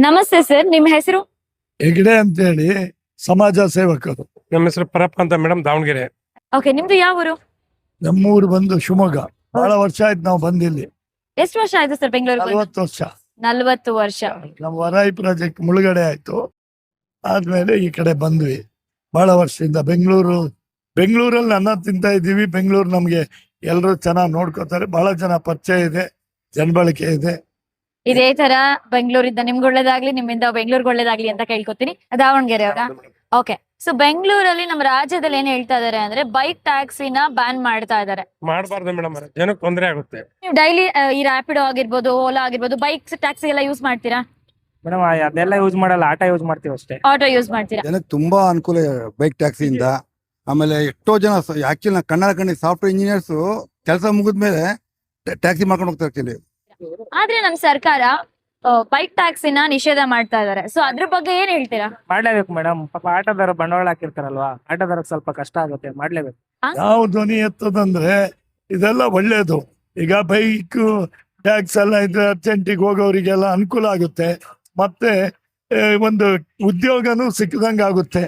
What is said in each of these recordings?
ನಮಸ್ತೆ ಸರ್, ನಿಮ್ಮ ಹೆಸರು? ಹೆಗ್ಡೆ ಅಂತ ಹೇಳಿ ಸಮಾಜ ಸೇವಕರು. ನಮ್ಮ ಹೆಸರು ಪರಪ್ಪ ಅಂತ ಮೇಡಮ್, ದಾವಣಗೆರೆ. ಓಕೆ, ನಿಮ್ದು ಯಾವ ಊರು? ನಮ್ಮೂರು ಬಂದು ಶಿವಮೊಗ್ಗ. ಬಹಳ ವರ್ಷ ಆಯ್ತು ನಾವು ಬಂದಿಲ್ಲಿ. ಎಷ್ಟು ವರ್ಷ ಆಯ್ತು ಸರ್ ಬೆಂಗಳೂರು? 40 ವರ್ಷ. 40 ವರ್ಷ. ನಮ್ಮ ವರಾಯಿ ಪ್ರಾಜೆಕ್ಟ್ ಮುಳುಗಡೆ ಆಯ್ತು, ಆದ್ಮೇಲೆ ಈ ಕಡೆ ಬಂದ್ವಿ. ಬಹಳ ವರ್ಷದಿಂದ ಬೆಂಗಳೂರಲ್ಲಿ ಅನ್ನ ತಿಂತಾ ಇದ್ದೀವಿ. ಬೆಂಗಳೂರು ನಮ್ಗೆ ಎಲ್ಲರೂ ಚೆನ್ನಾಗಿ ನೋಡ್ಕೋತಾರೆ. ಬಹಳ ಜನ ಪರಿಚಯ ಇದೆ, ಜನಬಳಕೆ ಇದೆ. ಇದೇ ತರ ಬೆಂಗಳೂರಿಂದ ನಿಮ್ಗೆ ಒಳ್ಳೇದಾಗ್ಲಿ, ನಿಮ್ಮಿಂದ ಬೆಂಗಳೂರಿಗೆ ಒಳ್ಳೇದಾಗ್ಲಿ ಅಂತ ಕೇಳ್ಕೊತೀನಿ. ದಾವಣಗೆರೆ ಅವರ? ಓಕೆ. ಸೊ ಬೆಂಗಳೂರಲ್ಲಿ ನಮ್ಮ ರಾಜ್ಯದಲ್ಲಿ ಏನ್ ಹೇಳ್ತಾ ಇದಾರೆ ಅಂದ್ರೆ ಬೈಕ್ ಟ್ಯಾಕ್ಸಿನ ಬ್ಯಾನ್ ಮಾಡ್ತಾ ಇದಾರೆ. ಮಾಡಬಾರ್ದು ಮೇಡಮ್, ಜನಕ್ಕೆ ತೊಂದರೆ ಆಗುತ್ತೆ. ನೀವು ಡೈಲಿ ಈ ರ್ಯಾಪಿಡೋ ಆಗಿರ್ಬೋದು, ಓಲಾ ಆಗಿರ್ಬೋದು, ಬೈಕ್ ಟ್ಯಾಕ್ಸಿ ಎಲ್ಲ ಯೂಸ್ ಮಾಡ್ತೀರಾ? ಮೇಡಮ್ ಅದೆಲ್ಲ ಯೂಸ್ ಮಾಡಲ್ಲ, ಆಟೋ ಯೂಸ್ ಮಾಡ್ತೀವಿ ಅಷ್ಟೇ. ಆಟೋ ಯೂಸ್ ಮಾಡ್ತೀರಾ? ಜನಕ್ಕೆ ತುಂಬಾ ಅನುಕೂಲ ಬೈಕ್ ಟ್ಯಾಕ್ಸಿಯಿಂದ. ಆಮೇಲೆ ಎಷ್ಟೋ ಜನ ಆಕ್ಚುಲಿ ಕನ್ನಡ ಸಾಫ್ಟ್ವೇರ್ ಇಂಜಿನಿಯರ್ಸ್ ಕೆಲಸ ಮುಗಿದ್ಮೇಲೆ ಟ್ಯಾಕ್ಸಿ ಮಾಡ್ಕೊಂಡು ಹೋಗ್ತಾರೆ ಆಕ್ಚುಲಿ. ಆದ್ರೆ ನಮ್ ಸರ್ಕಾರ ಬೈಕ್ ಟ್ಯಾಕ್ಸಿನ ನಿಷೇಧ ಮಾಡ್ತಾ ಇದಾರೆ. ಸೊ ಅದ್ರ ಬಗ್ಗೆ ಏನ್ ಹೇಳ್ತೀರಾ? ಮಾಡ್ಲೇಬೇಕು ಮೇಡಮ್, ಪಾಪ ಆಟೋದವರು ಬಂಡವಾಳ ಹಾಕಿರ್ತಾರಲ್ವಾ, ಆಟೋದವ್ರಿಗೆ ಸ್ವಲ್ಪ ಕಷ್ಟ ಆಗುತ್ತೆ, ಮಾಡ್ಲೇಬೇಕು. ನಾವು ಧ್ವನಿ ಎತ್ತದಂದ್ರೆ ಇದೆಲ್ಲ ಒಳ್ಳೇದು. ಈಗ ಬೈಕ್ ಟ್ಯಾಕ್ಸ್ ಎಲ್ಲ ಇದ್ರೆ ಅರ್ಜೆಂಟಿಗೆ ಹೋಗೋರಿಗೆಲ್ಲ ಅನುಕೂಲ ಆಗುತ್ತೆ. ಮತ್ತೆ ಒಂದು ಉದ್ಯೋಗನೂ ಸಿಕ್ಕದಂಗೆ ಆಗುತ್ತೆ.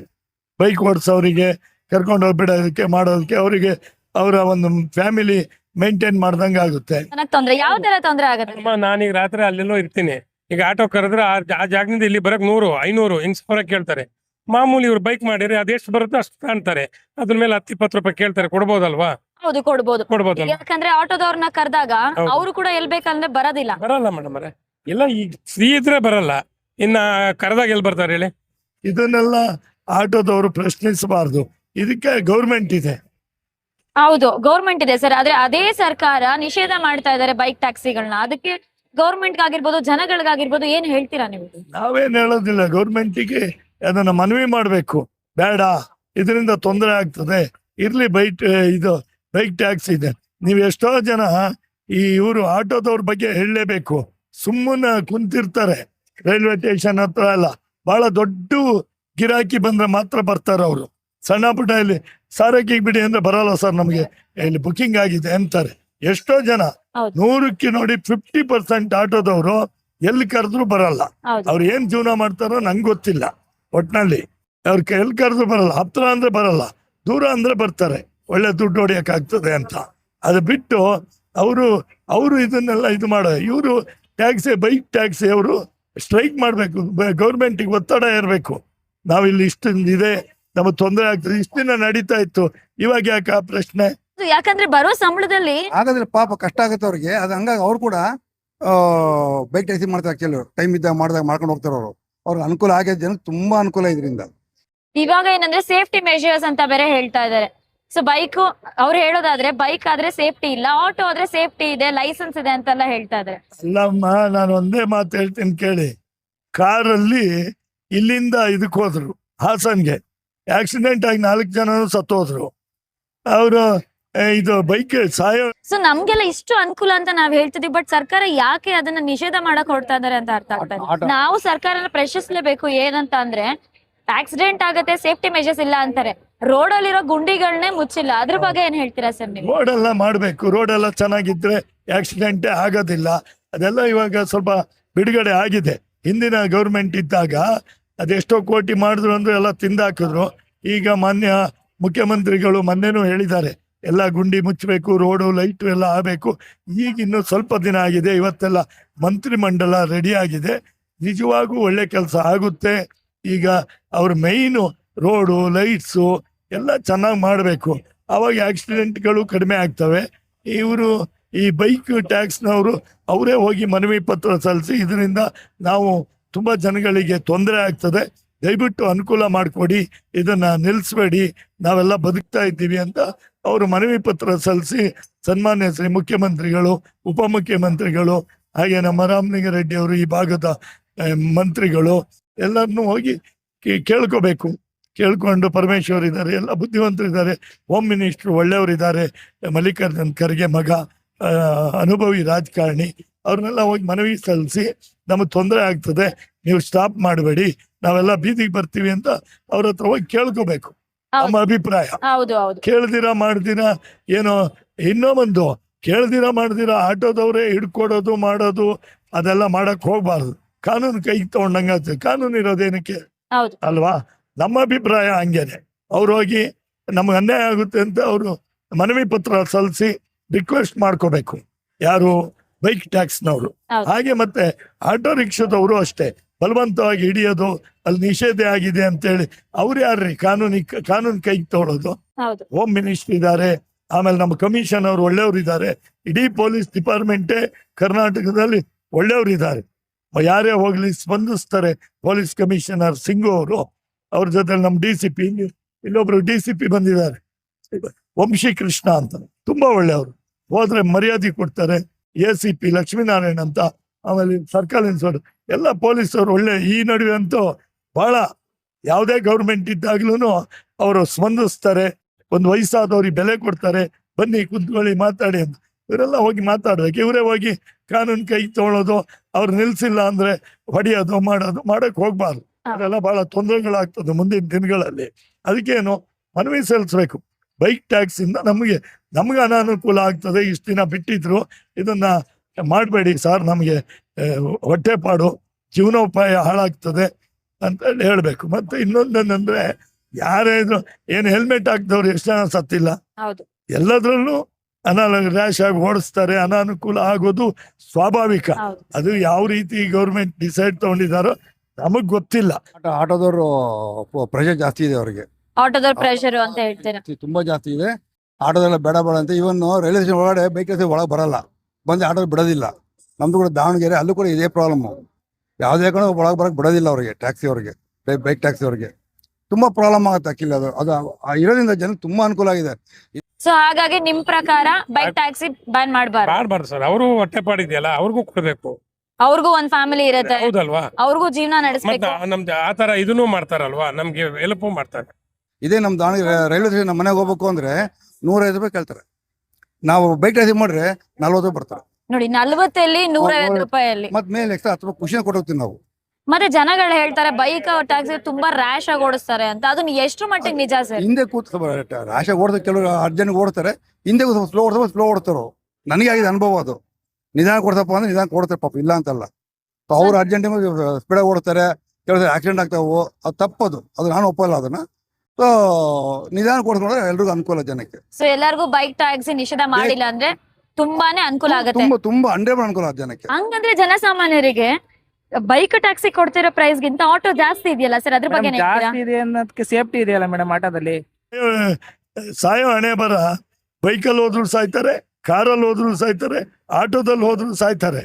ಬೈಕ್ ಓಡಿಸೋರಿಗೆ ಕರ್ಕೊಂಡು ಹೋಗ್ಬಿಡೋದಕ್ಕೆ ಮಾಡೋದಕ್ಕೆ ಅವರಿಗೆ ಅವರ ಒಂದು ಫ್ಯಾಮಿಲಿ ಮೇಂಟೈನ್ ಮಾಡ್ದಂಗೆ ಆಗುತ್ತೆ. ನನಗ್ ತೊಂದ್ರೆ ಯಾವ ತರ ತೊಂದ್ರೆ ಆಗುತ್ತೆ? ನಾನೀಗ ರಾತ್ರಿ ಅಲ್ಲೆಲ್ಲೋ ಇರ್ತೀನಿ. ಈಗ ಆಟೋ ಕರೆದ್ರೆ ಆ ಜಾಗದಿಂದ ಇಲ್ಲಿ ಬರಕ್ 100, 500 ಹಿಂಗ್ ಸಾವಿರ ಕೇಳ್ತಾರೆ. ಮಾಮೂಲಿ ಇವ್ರು ಬೈಕ್ ಮಾಡಿದ್ರೆ ಅದೆಷ್ಟು ಬರುತ್ತೋ ಅಷ್ಟು ಕಾಣ್ತಾರೆ. ಅದ್ರ ಮೇಲೆ 10-20 ರೂಪಾಯಿ ಕೇಳ್ತಾರೆ. ಕೊಡ್ಬೋದಲ್ವಾ? ಹೌದು, ಕೊಡ್ಬೋದಲ್ವಾ? ಯಾಕಂದ್ರೆ ಆಟೋದವ್ರನ್ನ ಕರೆದಾಗ ಹೌದು. ಅವರು ಕೂಡ ಎಲ್ ಬೇಕಂದ್ರೆ ಬರೋದಿಲ್ಲ. ಬರಲ್ಲ ಮೇಡಮ್ ಅವರೇ, ಎಲ್ಲ ಈಗ ಫ್ರೀ ಇದ್ರೆ ಬರಲ್ಲ, ಇನ್ನ ಕರೆದಾಗ ಎಲ್ಲಿ ಬರ್ತಾರೆ ಹೇಳಿ? ಇದನ್ನೆಲ್ಲ ಆಟೋದವರು ಪ್ರಶ್ನಿಸಬಾರ್ದು. ಇದಕ್ಕೆ ಗೌರ್ಮೆಂಟ್ ಇದೆ. ಹೌದು, ಗೌರ್ಮೆಂಟ್ ಇದೆ ಸರ್. ಆದ್ರೆ ಅದೇ ಸರ್ಕಾರ ನಿಷೇಧ ಮಾಡ್ತಾ ಇದಾರೆ ಬೈಕ್ ಟ್ಯಾಕ್ಸಿಗಳನ್ನ. ಅದಕ್ಕೆ ಗೌರ್ಮೆಂಟ್ ಆಗಿರ್ಬೋದು, ಜನಗಳಿಗಾಗಿರ್ಬೋದು, ಏನ್ ಹೇಳ್ತೀರಾ ನೀವು? ನಾವೇನ್ ಹೇಳೋದಿಲ್ಲ, ಗೌರ್ಮೆಂಟಿಗೆ ಅದನ್ನ ಮನವಿ ಮಾಡ್ಬೇಕು. ಬೇಡ, ಇದರಿಂದ ತೊಂದರೆ ಆಗ್ತದೆ, ಇರ್ಲಿ ಬೈಕ್ ಟ್ಯಾಕ್ಸ್ ಇದೆ. ನೀವು ಎಷ್ಟೋ ಜನ ಇವರು ಆಟೋದವ್ರ ಬಗ್ಗೆ ಹೇಳಲೇಬೇಕು. ಸುಮ್ಮನೆ ಕುಂತಿರ್ತಾರೆ ರೈಲ್ವೆ ಸ್ಟೇಷನ್ ಹತ್ರ ಎಲ್ಲ. ಬಹಳ ದೊಡ್ಡ ಗಿರಾಕಿ ಬಂದ್ರೆ ಮಾತ್ರ ಬರ್ತಾರೆ ಅವರು. ಸಣ್ಣ ಪುಟ್ಟ ಇಲ್ಲಿ ಸಾರಕ್ಕಿಗೆ ಬಿಡಿ ಅಂದ್ರೆ ಬರಲ್ಲ ಸರ್, ನಮಗೆ ಇಲ್ಲಿ ಬುಕಿಂಗ್ ಆಗಿದೆ ಅಂತಾರೆ. ಎಷ್ಟೋ ಜನ 100ಕ್ಕೆ ನೋಡಿ 50% ಆಟೋದವರು ಎಲ್ಲಿ ಕರೆದ್ರು ಬರಲ್ಲ. ಅವ್ರು ಏನ್ ಜೀವನ ಮಾಡ್ತಾರೋ ನಂಗೆ ಗೊತ್ತಿಲ್ಲ. ಒಟ್ನಲ್ಲಿ ಅವ್ರ ಎಲ್ಲಿ ಕರೆದ್ರು ಬರಲ್ಲ. ಹತ್ರ ಅಂದ್ರೆ ಬರಲ್ಲ, ದೂರ ಅಂದ್ರೆ ಬರ್ತಾರೆ, ಒಳ್ಳೆ ದುಡ್ಡು ಹೊಡಿಯಕ್ ಆಗ್ತದೆ ಅಂತ. ಅದು ಬಿಟ್ಟು ಅವರು ಇದನ್ನೆಲ್ಲ ಇವರು ಬೈಕ್ ಟ್ಯಾಕ್ಸಿ ಅವರು ಸ್ಟ್ರೈಕ್ ಮಾಡ್ಬೇಕು. ಗೌರ್ಮೆಂಟಿಗೆ ಒತ್ತಡ ಇರಬೇಕು. ನಾವಿಲ್ಲಿ ಇಷ್ಟು ಇದೆ, ನಮಗೆ ತೊಂದರೆ ಆಗ್ತದೆ. ಇಷ್ಟು ದಿನ ನಡೀತಾ ಇತ್ತು, ಇವಾಗ ಯಾಕೆ ಆ ಪ್ರಶ್ನೆ? ಯಾಕಂದ್ರೆ ಬರೋ ಸಂಬಳದಲ್ಲಿ ಹಾಗಾದ್ರೆ ಪಾಪ ಕಷ್ಟ ಆಗುತ್ತೆ ಅವ್ರಿಗೆ. ಅದು ಹಂಗಾಗಿ ಅವ್ರು ಕೂಡ ಬೈಕ್ ಟ್ಯಾಕ್ಸಿ ಮಾಡ್ತಾರೆ. ಆಕ್ಚುಲಿ ಟೈಮ್ ಇದ್ದಾಗ ಮಾಡ್ಕೊಂಡು ಹೋಗ್ತಾರೆ ಅವರು. ಅವ್ರಿಗೆ ಅನುಕೂಲ ಆಗಿದೆ, ಜನಕ್ಕೆ ತುಂಬಾ ಅನುಕೂಲ ಇದರಿಂದ. ಇವಾಗ ಏನಂದ್ರೆ ಸೇಫ್ಟಿ ಮೆಷರ್ಸ್ ಅಂತ ಬೇರೆ ಹೇಳ್ತಾ ಇದಾರೆ. ಸೊ ಬೈಕ್ ಅವ್ರು ಹೇಳೋದಾದ್ರೆ ಬೈಕ್ ಆದ್ರೆ ಸೇಫ್ಟಿ ಇಲ್ಲ, ಆಟೋ ಆದ್ರೆ ಸೇಫ್ಟಿ ಇದೆ, ಲೈಸೆನ್ಸ್ ಇದೆ ಅಂತೆಲ್ಲ ಹೇಳ್ತಾ ಇದಾರೆ. ಅಲ್ಲಮ್ಮ, ನಾನು ಒಂದೇ ಮಾತು ಹೇಳ್ತೀನಿ ಕೇಳಿ. ಕಾರಲ್ಲಿ ಇಲ್ಲಿಂದ ಇದಕ್ಕೆ ಹೋದ್ರು ಹಾಸನ್ಗೆ, ಆಕ್ಸಿಡೆಂಟ್ ಆಗಿ 4 ಜನನು ಸತ್ತೋದ್ರು. ಅವರು ಇದು ಬೈಕ್ ಸಾಯೋ. ಸೊ ನಮ್ಗೆಲ್ಲ ಇಷ್ಟು ಅನುಕೂಲ ಅಂತ ನಾವ್ ಹೇಳ್ತಿದ್ವಿ, ಬಟ್ ಸರ್ಕಾರ ಯಾಕೆ ಅದನ್ನ ನಿಷೇಧ ಮಾಡಕ್ ಹೊರಡ್ತಾ ಇದಾರೆ ಅಂತ ಅರ್ಥ ಆಗ್ತಾ ಇಲ್ಲ. ನಾವು ಸರ್ಕಾರನ ಪ್ರಶ್ನಿಸ್ಲೇಬೇಕು. ಏನಂತ ಅಂದ್ರೆ ಆಕ್ಸಿಡೆಂಟ್ ಆಗತ್ತೆ, ಸೇಫ್ಟಿ ಮೆಜರ್ಸ್ ಇಲ್ಲ ಅಂತಾರೆ. ರೋಡ್ ಅಲ್ಲಿರೋ ಗುಂಡಿಗಳನ್ನೇ ಮುಚ್ಚಿಲ್ಲ. ಅದ್ರ ಬಗ್ಗೆ ಏನ್ ಹೇಳ್ತೀರಾ ಸರ್ ನೀವು? ರೋಡ್ ಎಲ್ಲ ಮಾಡ್ಬೇಕು. ರೋಡ್ ಎಲ್ಲ ಚೆನ್ನಾಗಿದ್ರೆ ಆಕ್ಸಿಡೆಂಟೇ ಆಗೋದಿಲ್ಲ. ಅದೆಲ್ಲ ಇವಾಗ ಸ್ವಲ್ಪ ಬಿಡುಗಡೆ ಆಗಿದೆ. ಹಿಂದಿನ ಗೌರ್ಮೆಂಟ್ ಇದ್ದಾಗ ಅದೆಷ್ಟೋ ಕೋಟಿ ಮಾಡಿದ್ರು ಅಂದ್ರೆ ಎಲ್ಲ ತಿಂದಾಕಿದ್ರು. ಈಗ ಮಾನ್ಯ ಮುಖ್ಯಮಂತ್ರಿಗಳು ಮೊನ್ನೆನೂ ಹೇಳಿದ್ದಾರೆ, ಎಲ್ಲ ಗುಂಡಿ ಮುಚ್ಚಬೇಕು, ರೋಡು ಲೈಟು ಎಲ್ಲ ಆಗಬೇಕು. ಈಗ ಇನ್ನು ಸ್ವಲ್ಪ ದಿನ ಆಗಿದೆ, ಇವತ್ತೆಲ್ಲ ಮಂತ್ರಿಮಂಡಲ ರೆಡಿ ಆಗಿದೆ. ನಿಜವಾಗೂ ಒಳ್ಳೆ ಕೆಲಸ ಆಗುತ್ತೆ. ಈಗ ಅವ್ರ ಮೈನು ರೋಡು ಲೈಟ್ಸು ಎಲ್ಲ ಚೆನ್ನಾಗಿ ಮಾಡಬೇಕು. ಅವಾಗ ಆಕ್ಸಿಡೆಂಟ್ಗಳು ಕಡಿಮೆ ಆಗ್ತವೆ. ಈ ಬೈಕ್ ಟ್ಯಾಕ್ಸ್ನವರು ಅವರೇ ಹೋಗಿ ಮನವಿ ಪತ್ರ ಸಲ್ಲಿಸಿ, ಇದರಿಂದ ನಾವು ತುಂಬ ಜನಗಳಿಗೆ ತೊಂದರೆ ಆಗ್ತದೆ, ದಯವಿಟ್ಟು ಅನುಕೂಲ ಮಾಡಿಕೊಡಿ, ಇದನ್ನ ನಿಲ್ಲಿಸ್ಬೇಡಿ, ನಾವೆಲ್ಲ ಬದುಕ್ತಾ ಇದ್ದೀವಿ ಅಂತ ಅವರು ಮನವಿ ಪತ್ರ ಸಲ್ಲಿಸಿ ಸನ್ಮಾನ್ಯ ಶ್ರೀ ಮುಖ್ಯಮಂತ್ರಿಗಳು, ಉಪಮುಖ್ಯಮಂತ್ರಿಗಳು, ಹಾಗೆ ನಮ್ಮ ರಾಮಲಿಂಗಾರೆಡ್ಡಿ ಅವರು, ಈ ಭಾಗದ ಮಂತ್ರಿಗಳು ಎಲ್ಲರನ್ನೂ ಹೋಗಿ ಕೇಳ್ಕೋಬೇಕು. ಕೇಳ್ಕೊಂಡು ಪರಮೇಶ್ವರ್ ಇದ್ದಾರೆ, ಎಲ್ಲ ಬುದ್ಧಿವಂತರಿದ್ದಾರೆ, ಹೋಮ್ ಮಿನಿಸ್ಟ್ರು ಒಳ್ಳೆಯವರಿದ್ದಾರೆ, ಮಲ್ಲಿಕಾರ್ಜುನ್ ಖರ್ಗೆ ಮಗ ಅನುಭವಿ ರಾಜಕಾರಣಿ, ಅವ್ರನ್ನೆಲ್ಲ ಹೋಗಿ ಮನವಿ ಸಲ್ಲಿಸಿ ನಮಗೆ ತೊಂದರೆ ಆಗ್ತದೆ, ನೀವು ಸ್ಟಾಪ್ ಮಾಡಬೇಡಿ, ನಾವೆಲ್ಲ ಬೀದಿಗೆ ಬರ್ತೀವಿ ಅಂತ ಅವ್ರ ಹತ್ರ ಹೋಗಿ ಕೇಳ್ಕೋಬೇಕು. ನಮ್ಮ ಅಭಿಪ್ರಾಯ. ಕೇಳ್ದಿರಾ ಮಾಡ್ದಿರಾ ಏನೋ ಇನ್ನೋ ಕೇಳ್ದಿರಾ ಮಾಡ್ದಿರಾ ಆಟೋದವ್ರೆ ಹಿಡ್ಕೊಡೋದು ಮಾಡೋದು ಅದೆಲ್ಲ ಮಾಡಕ್ ಹೋಗ್ಬಾರ್ದು. ಕಾನೂನು ಕೈಗೆ ತಗೊಂಡಂಗಾಗ್ತದೆ. ಕಾನೂನು ಇರೋದೇನಕ್ಕೆ ಹೌದು ಅಲ್ವಾ? ನಮ್ಮ ಅಭಿಪ್ರಾಯ ಹಂಗೇನೆ. ಅವ್ರು ಹೋಗಿ ನಮ್ಗೆ ಅನ್ಯಾಯ ಆಗುತ್ತೆ ಅಂತ ಅವರು ಮನವಿ ಪತ್ರ ಸಲ್ಲಿಸಿ ರಿಕ್ವೆಸ್ಟ್ ಮಾಡ್ಕೋಬೇಕು, ಯಾರು ಬೈಕ್ ಟ್ಯಾಕ್ಸ್ನವರು. ಹೌದು. ಹಾಗೆ ಮತ್ತೆ ಆಟೋ ರಿಕ್ಷಾದವರು ಅಷ್ಟೇ ಬಲವಂತವಾಗಿ ಹಿಡಿಯೋದು, ಅಲ್ಲಿ ನಿಷೇಧ ಆಗಿದೆ ಅಂತೇಳಿ ಅವ್ರು ಯಾರ್ರಿ ಕಾನೂನು ಕೈಗೆ ತಗೊಳ್ಳೋದು? ಹೌದು ಹೋಮ್ ಮಿನಿಸ್ಟರ್ ಇದ್ದಾರೆ, ಆಮೇಲೆ ನಮ್ಮ ಕಮಿಷನ್ ಅವರು ಒಳ್ಳೆಯವರು ಇದ್ದಾರೆ, ಇಡೀ ಪೊಲೀಸ್ ಡಿಪಾರ್ಟ್ಮೆಂಟೇ ಕರ್ನಾಟಕದಲ್ಲಿ ಒಳ್ಳೆಯವರು ಇದ್ದಾರೆ. ಯಾರೇ ಹೋಗ್ಲಿ ಸ್ಪಂದಿಸ್ತಾರೆ. ಪೊಲೀಸ್ ಕಮಿಷನರ್ ಸಿಂಗು ಅವರು, ಅವ್ರ ಜೊತೆ ನಮ್ಮ DCP, ಇಲ್ಲೊಬ್ರು DCP ಬಂದಿದ್ದಾರೆ, ವಂಶಿ ಕೃಷ್ಣ ಅಂತ, ತುಂಬಾ ಒಳ್ಳೆಯವರು. ಹೋದ್ರೆ ಮರ್ಯಾದೆ ಕೊಡ್ತಾರೆ. ACP ಲಕ್ಷ್ಮೀನಾರಾಯಣ್ ಅಂತ, ಆಮೇಲೆ ಸರ್ಕಲ್ ಇನ್ಸ್ಪೆಕ್ಟರ್ ಎಲ್ಲ ಪೊಲೀಸರು ಒಳ್ಳೆ. ಈ ನಡುವೆ ಅಂತೂ ಬಹಳ ಯಾವುದೇ ಗೌರ್ಮೆಂಟ್ ಇದ್ದಾಗ್ಲೂ ಅವರು ಸ್ಪಂದಿಸ್ತಾರೆ. ಒಂದು ವಯಸ್ಸಾದವ್ರಿಗೆ ಬೆಲೆ ಕೊಡ್ತಾರೆ, ಬನ್ನಿ ಕುಂತ್ಕೊಳ್ಳಿ ಮಾತಾಡಿ ಅಂತ. ಇವರೆಲ್ಲ ಹೋಗಿ ಮಾತಾಡ್ಬೇಕು. ಇವರೇ ಹೋಗಿ ಕಾನೂನು ಕೈ ತಗೊಳ್ಳೋದು, ಅವ್ರು ನಿಲ್ಸಿಲ್ಲ ಅಂದ್ರೆ ಹೊಡಿಯೋದು ಮಾಡಕ್ ಹೋಗ್ಬಾರ್ದು. ಅದೆಲ್ಲ ಬಹಳ ತೊಂದರೆಗಳಾಗ್ತದೆ ಮುಂದಿನ ದಿನಗಳಲ್ಲಿ. ಅದಕ್ಕೇನು ಮನವಿ ಸಲ್ಲಿಸ್ಬೇಕು. ಬೈಕ್ ಟ್ಯಾಕ್ಸ್ ಇಂದ ನಮ್ಗೆ ಅನಾನುಕೂಲ ಆಗ್ತದೆ. ಇಷ್ಟು ದಿನ ಬಿಟ್ಟಿದ್ರು, ಇದನ್ನ ಮಾಡಬೇಡಿ ಸರ್, ನಮಗೆ ಹೊಟ್ಟೆಪಾಡು, ಜೀವನೋಪಾಯ ಹಾಳಾಗ್ತದೆ ಅಂತ ಹೇಳ್ಬೇಕು. ಮತ್ತೆ ಇನ್ನೊಂದೇನಂದ್ರೆ, ಯಾರೇ ಇದ್ರು ಏನು ಹೆಲ್ಮೆಟ್ ಹಾಕ್ದವ್ರು ಎಷ್ಟು ಜನ ಸತ್ತಿಲ್ಲ? ಹೌದು ಎಲ್ಲದ್ರಲ್ಲೂ ರ್ಯಾಶ್ ಆಗಿ ಓಡಿಸ್ತಾರೆ. ಅನಾನುಕೂಲ ಆಗೋದು ಸ್ವಾಭಾವಿಕ. ಹೌದು ಅದು ಯಾವ ರೀತಿ ಗೌರ್ಮೆಂಟ್ ಡಿಸೈಡ್ ತಗೊಂಡಿದಾರೋ ನಮಗ್ ಗೊತ್ತಿಲ್ಲ. ಆಟೋದವರು ಪ್ರೆಷರ್ ಜಾಸ್ತಿ ಇದೆ ಅವ್ರಿಗೆ, ಆಟೋದವ್ರ ಪ್ರೆಷರ್ ಅಂತ ಹೇಳ್ತೀರಾ? ತುಂಬಾ ಜಾಸ್ತಿ ಇದೆ. ಆಟೋದೆಲ್ಲ ಬೇಡ ಅಂತ ಇವನ್ ರೈಲ್ವೆ ಸ್ಟೇಷನ್ ಒಳಗಡೆ ಬೈಕ್ ಒಳಗೆ ಬರಲ್ಲ, ಬಂದು ಆಟೋ ಬಿಡೋದಿಲ್ಲ. ನಮ್ದು ಕೂಡ ದಾವಣಗೆರೆ, ಅಲ್ಲೂ ಕೂಡ ಇದೇ ಪ್ರಾಬ್ಲಮ್. ಯಾವುದೇ ಕಡೆ ಒಳಗೆ ಬರಕ್ ಬಿಡೋದಿಲ್ಲ ಅವ್ರಿಗೆ, ಟ್ಯಾಕ್ಸಿ ಅವ್ರಿಗೆ, ಬೈಕ್ ಟ್ಯಾಕ್ಸಿ ಅವ್ರಿಗೆ ತುಂಬಾ ಪ್ರಾಬ್ಲಮ್ ಆಗುತ್ತೆ. ಅಕ್ಕಿಲ್ಲ ಅದು ಇರೋದ್ರಿಂದ ಜನ ತುಂಬಾ ಅನುಕೂಲ ಆಗಿದೆ. ಸೊ ಹಾಗಾಗಿ ನಿಮ್ ಪ್ರಕಾರ ಬೈಕ್ ಟ್ಯಾಕ್ಸಿ ಬ್ಯಾನ್ ಮಾಡಬಾರ್ದು ಸರ್. ಅವರು ಹೊಟ್ಟೆ ಪಾಡಿದೆಯಲ್ಲ, ಅವ್ರಿಗೂ ಕೊಡ್ಬೇಕು. ಅವ್ರಿಗೂ ಒಂದ್ ಫ್ಯಾಮಿಲಿ ಇರುತ್ತೆ, ಹೌದಲ್ವಾ? ಅವ್ರಿಗೂ ಜೀವನ ಮತ್ತೆ ನಡೆಸ್ಬೇಕು. ನಮ್ದು ಆತರ ಇದನ್ನು ಮಾಡ್ತಾರಲ್ವಾ, ನಮ್ಗೆ ಹೆಲ್ಪ್ ಮಾಡ್ತಾರೆ. ಇದೇ ನಮ್ಮ ದಾವಣಗೆರೆ ರೈಲ್ವೆ ಸ್ಟೇಷನ್ ನಮ್ಮ ಮನೆಗೆ ಹೋಗ್ಬೇಕು ಅಂದ್ರೆ 105 ರೂಪಾಯಿ ಕೇಳ್ತಾರೆ. ನಾವು ಬೈಕ್ ಟ್ಯಾಕ್ಸಿ ಮಾಡ್ರೆ 40 ರೂಪಾಯಿ ಬರ್ತಾರೆ. ನೋಡಿ 40 150 ರೂಪಾಯಲ್ಲಿ. ಮತ್ ಮೇಲೆ ಎಕ್ಸ್ಟ್ರಾ 10 ರೂಪಾಯಿ ಖುಷಿನ ಕೊಟ್ಟೋಗ್ತೀವಿ ನಾವು. ಮತ್ತೆ ಜನಗಳು ಹೇಳ್ತಾರೆ ಬೈಕ್ ಟ್ಯಾಕ್ಸಿ ತುಂಬಾ ರ್ಯಾಶ್ ಆಗಿ ಓಡಿಸ್ತಾರೆ ಅಂತ. ಅದನ್ನ ಎಷ್ಟು ಮಟ್ಟಿಗೆ ನಿಜ ಸರ್? ಹಿಂದೆ ಕೂತ್ ರಾಶ ಓಡ್ತಾರೆ, ಕೆಲವರು ಅರ್ಜೆಂಟ್ ಓಡ್ತಾರೆ, ಹಿಂದೆ ಸ್ಲೋ ಓಡ್ತಾರೋ. ನನಗೆ ಆಗಿದೆ ಅನುಭವ ಅದು. ನಿಧಾನ ಕೊಡ್ತಪ್ಪ ಅಂದ್ರೆ ನಿಧಾನ ಕೊಡ್ತಾರೆ ಪಾಪ, ಇಲ್ಲ ಅಂತಲ್ಲ. ಅವ್ರು ಅರ್ಜೆಂಟ್ ಸ್ಪೀಡಾಗಿ ಓಡ್ತಾರೆ, ಕೆಲವು ಆಕ್ಸಿಡೆಂಟ್ ಆಗ್ತಾವು, ಅದು ತಪ್ಪದು. ಅದು ನಾನು ಒಪ್ಪಲ್ಲ ಅದನ್ನ. ಸೊ ನಿಧಾನ ಕೊಡ್ಕೊಂಡ್ರೆ ಎಲ್ರಿಗೂ ಅನುಕೂಲ ಜನಕ್ಕೆ. ಸೊ ಎಲ್ಲರಿಗೂ ಬೈಕ್ ಟ್ಯಾಕ್ಸಿ ನಿಷೇಧ ಮಾಡಿಲ್ಲ ಅಂದ್ರೆ ತುಂಬಾನೇ ಅನುಕೂಲ ಆಗುತ್ತೆ. ತುಂಬಾ 100% ಅನುಕೂಲ ಆಗುತ್ತೆ ಜನಕ್ಕೆ. ಹಂಗಂದ್ರೆ ಜನಸಾಮಾನ್ಯರಿಗೆ ಬೈಕ್ ಟ್ಯಾಕ್ಸಿ ಕೊಡ್ತಿರೋ ಪ್ರೈಸ್ ಗಿಂತ ಆಟೋ ಜಾಸ್ತಿ ಇದೆಯಲ್ಲ ಸರ್, ಅದ್ರ ಬಗ್ಗೆ ಜಾಸ್ತಿ ಇದೆ ಅನ್ನೋದಕ್ಕೆ ಸೇಫ್ಟಿ ಇದೆಯಲ್ಲ ಮೇಡಮ್ ಆಟೋದಲ್ಲಿ. ಸಾಯೋ ಹಣೆ ಬರ, ಬೈಕಲ್ಲಿ ಹೋದ್ರು ಸಾಯ್ತಾರೆ, ಕಾರಲ್ಲಿ ಹೋದ್ರು ಸಾಯ್ತಾರೆ, ಆಟೋದಲ್ಲಿ ಹೋದ್ರು ಸಾಯ್ತಾರೆ.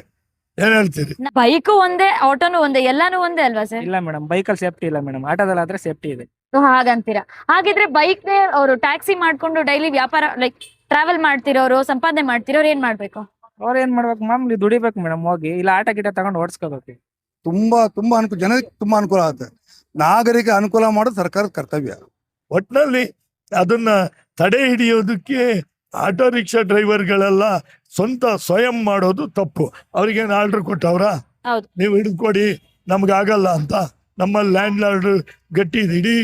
ಏನ್ ಹೇಳ್ತೀರಿ? ಬೈಕ್ ಒಂದೇ, ಆಟೋನು ಒಂದೇ, ಎಲ್ಲಾನು ಒಂದೇ ಅಲ್ವಾ ಸರ್? ಇಲ್ಲ ಮೇಡಮ್, ಬೈಕಲ್ಲಿ ಸೇಫ್ಟಿ ಇಲ್ಲ ಮೇಡಮ್, ಆಟೋದಲ್ಲಿ ಆದ್ರೆ ಸೇಫ್ಟಿ ಇದೆ. ಹಾಗಂತೀರಾ? ಹಾಗಿದ್ರೆ ಬೈಕ್ ಅವರು ಟ್ಯಾಕ್ಸಿ ಮಾಡ್ಕೊಂಡು ಡೈಲಿ ವ್ಯಾಪಾರ ಲೈಕ್ ಟ್ರಾವೆಲ್ ಮಾಡ್ತಿರೋರು, ಸಂಪಾದನೆ ಮಾಡ್ತಿರೋರು ಏನ್ ಮಾಡ್ಬೇಕು? ಅವ್ರ ಏನ್ ಮಾಡ್ಬೇಕು, ಮಾಮೂಲಿ ದುಡಿಬೇಕು ಮೇಡಮ್ ಹೋಗಿ, ಇಲ್ಲ ಆಟ ಗಿಟ ತಗೊಂಡು ಓಡಿಸ್ಕೋಬೇಕು. ತುಂಬಾ ಅನುಕೂಲ, ಜನಕ್ಕೆ ತುಂಬಾ ಅನುಕೂಲ ಆಗುತ್ತೆ. ನಾಗರಿಕ ಅನುಕೂಲ ಮಾಡೋದು ಸರ್ಕಾರದ ಕರ್ತವ್ಯ. ಒಟ್ನಲ್ಲಿ ಅದನ್ನ ತಡೆ ಹಿಡಿಯೋದಕ್ಕೆ ಆಟೋ ರಿಕ್ಷಾ ಡ್ರೈವರ್ಗಳೆಲ್ಲ ಸ್ವಯಂ ಮಾಡೋದು ತಪ್ಪು. ಅವ್ರಿಗೇನು ಆರ್ಡರ್ ಕೊಟ್ಟವ್ರ, ಹೌದು. ನೀವು ಹಿಡಿದ್ಕೊಡಿ ನಮ್ಗಾಗಲ್ಲ ಅಂತ? ನಮ್ಮಲ್ಲಿ ಲ್ಯಾಂಡ್ ಲಾರ್ಡ್ ಗಟ್ಟಿ ಇದೆ. ಇಡೀ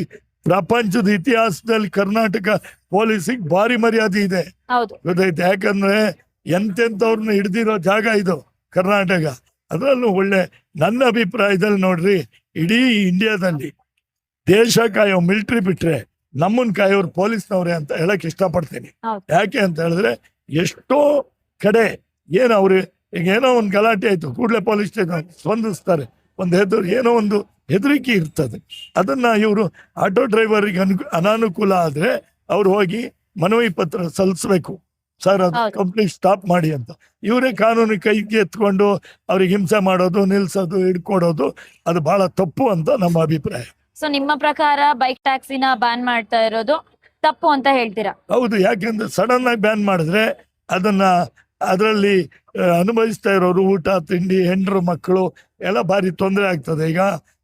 ಪ್ರಪಂಚದ ಇತಿಹಾಸದಲ್ಲಿ ಕರ್ನಾಟಕ ಪೊಲೀಸಿಗೆ ಭಾರಿ ಮರ್ಯಾದೆ ಇದೆ, ಹೌದು ಗೊತ್ತೈತೆ? ಯಾಕಂದ್ರೆ ಎಂತೆಂಥವ್ರನ್ನ ಹಿಡ್ದಿರೋ ಜಾಗ ಇದು ಕರ್ನಾಟಕ. ಅದರಲ್ಲೂ ಒಳ್ಳೆ, ನನ್ನ ಅಭಿಪ್ರಾಯದಲ್ಲಿ ನೋಡ್ರಿ, ಇಡೀ ಇಂಡಿಯಾದಲ್ಲಿ ದೇಶ ಕಾಯೋ ಮಿಲಿಟರಿ ಬಿಟ್ರೆ ನಮ್ಮನ್ ಕಾಯೋರು ಪೊಲೀಸ್ನವ್ರೆ ಅಂತ ಹೇಳಕ್ ಇಷ್ಟಪಡ್ತೀನಿ. ಹೌದು. ಯಾಕೆ ಅಂತ ಹೇಳಿದ್ರೆ ಎಷ್ಟೋ ಕಡೆ ಅವ್ರು ಈಗ ಏನೋ ಒಂದು ಗಲಾಟೆ ಆಯ್ತು ಕೂಡಲೇ ಪೊಲೀಸ್ ಸ್ಟೇಷನ್ ಸ್ಪಂದಿಸ್ತಾರೆ. ಏನೋ ಒಂದು ಹೆದರಿಕೆ ಇರ್ತದೆ. ಅದನ್ನ ಇವರು ಆಟೋ ಡ್ರೈವರ್ಗೆ ಅನಾನುಕೂಲ ಆದ್ರೆ ಅವ್ರು ಹೋಗಿ ಮನವಿ ಪತ್ರ ಸಲ್ಲಿಸ್ಬೇಕು, ಸರ್ ಅದು ಹೌದು. ಕಂಪ್ಲೀಟ್ ಸ್ಟಾಪ್ ಮಾಡಿ ಅಂತ. ಇವರೇ ಕಾನೂನು ಕೈಗೆ ಎತ್ಕೊಂಡು ಅವ್ರಿಗೆ ಹಿಂಸೆ ಮಾಡೋದು, ನಿಲ್ಸೋದು, ಹಿಡ್ಕೊಡೋದು ಅದು ಬಹಳ ತಪ್ಪು ಅಂತ ನಮ್ಮ ಅಭಿಪ್ರಾಯ. ಸೊ ನಿಮ್ಮ ಪ್ರಕಾರ ಬೈಕ್ ಟ್ಯಾಕ್ಸಿನ ಬ್ಯಾನ್ ಮಾಡ್ತಾ ಇರೋದು ತಪ್ಪು ಅಂತ ಹೇಳ್ತೀರಾ? ಹೌದು. ಯಾಕೆಂದ್ರೆ ಸಡನ್ ಆಗಿ ಬ್ಯಾನ್ ಮಾಡಿದ್ರೆ ಅದರಲ್ಲಿ ಅನುಭವಿಸ್ತಾ ಇರೋರು, ಊಟ ತಿಂಡಿ, ಹೆಂಡ್ರು ಮಕ್ಕಳು ಎಲ್ಲ ಭಾರಿ ತೊಂದರೆ ಆಗ್ತದೆ. ಈಗ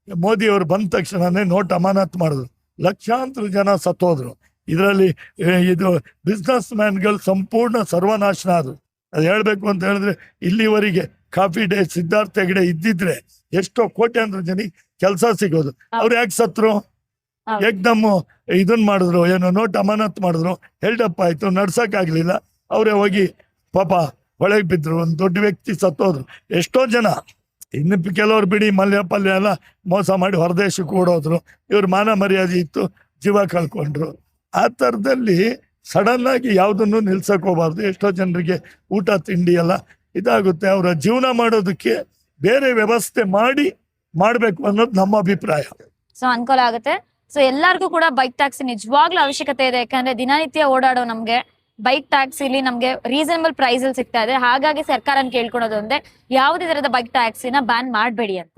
ಮೋದಿ ಅವರು ಬಂದ ತಕ್ಷಣನೇ ನೋಟ್ ಅಮಾನತ್ ಮಾಡಿದ್ರು, ಲಕ್ಷಾಂತರ ಜನ ಸತ್ತೋದ್ರು. ಇದರಲ್ಲಿ ಇದು ಬಿಸ್ನೆಸ್ ಮ್ಯಾನ್ಗಳು ಸಂಪೂರ್ಣ ಸರ್ವನಾಶನ ಆದ್ರು. ಅದು ಹೇಳ್ಬೇಕು ಅಂತ ಹೇಳಿದ್ರೆ ಇಲ್ಲಿವರೆಗೆ ಕಾಫಿ ಡೇ ಸಿದ್ಧಾರ್ಥ ಹೆಗಡೆ ಇದ್ದಿದ್ರೆ ಎಷ್ಟೋ ಕೋಟ್ಯಾಂತರ ಜನ ಕೆಲಸ ಸಿಗೋದು. ಅವ್ರು ಯಾಕೆ ಸತ್ರು? ಏಕ್ದಮ್ ಇದನ್ ಮಾಡಿದ್ರು, ಏನೋ ನೋಟ್ ಅಮಾನತ್ ಮಾಡಿದ್ರು, ಹೆಲ್ಡಪ್ ಆಯ್ತು, ನಡ್ಸಕ್ ಆಗ್ಲಿಲ್ಲ. ಅವರೇ ಹೋಗಿ ಪಾಪ ಹೊಳೆಗೆ ಬಿದ್ರು, ಒಂದು ದೊಡ್ಡ ವ್ಯಕ್ತಿ ಸತ್ತೋದ್ರು. ಎಷ್ಟೋ ಜನ ಇನ್ನು ಕೆಲವರು ಬಿಡಿ ಮಲ್ಯ ಪಲ್ಯ ಎಲ್ಲ ಮೋಸ ಮಾಡಿ ಹೊರದೇಶಕ್ಕೆ ಓಡೋದ್ರು, ಇವ್ರ ಮಾನ ಮರ್ಯಾದೆ ಇತ್ತು, ಜೀವ ಕಳ್ಕೊಂಡ್ರು. ಆ ಥರದಲ್ಲಿ ಸಡನ್ ಆಗಿ ಯಾವುದನ್ನು ನಿಲ್ಸಕ್ ಹೋಗ್ಬಾರ್ದು. ಎಷ್ಟೋ ಜನರಿಗೆ ಊಟ ತಿಂಡಿ ಎಲ್ಲ ಇದಾಗುತ್ತೆ, ಅವರ ಜೀವನ ಮಾಡೋದಕ್ಕೆ ಬೇರೆ ವ್ಯವಸ್ಥೆ ಮಾಡ್ಬೇಕು ಅನ್ನೋದು ನಮ್ಮ ಅಭಿಪ್ರಾಯ. ಸೊ ಅನುಕೂಲ ಆಗುತ್ತೆ. ಸೊ ಎಲ್ಲಾರ್ಗೂ ಕೂಡ ಬೈಕ್ ಟ್ಯಾಕ್ಸಿ ನಿಜವಾಗ್ಲೂ ಅವಶ್ಯಕತೆ ಇದೆ. ಯಾಕಂದ್ರೆ ದಿನನಿತ್ಯ ಓಡಾಡೋ ನಮ್ಗೆ ಬೈಕ್ ಟ್ಯಾಕ್ಸಿಲಿ ನಮ್ಗೆ ರೀಸನಬಲ್ ಪ್ರೈಸ್ ಅಲ್ಲಿ ಸಿಗ್ತಾ ಇದೆ. ಹಾಗಾಗಿ ಸರ್ಕಾರನ ಕೇಳ್ಕೊಳೋದು ಒಂದೇ, ಯಾವುದೇ ತರದ ಬೈಕ್ ಟ್ಯಾಕ್ಸಿನ ಬ್ಯಾನ್ ಮಾಡಬೇಡಿ ಅಂತ.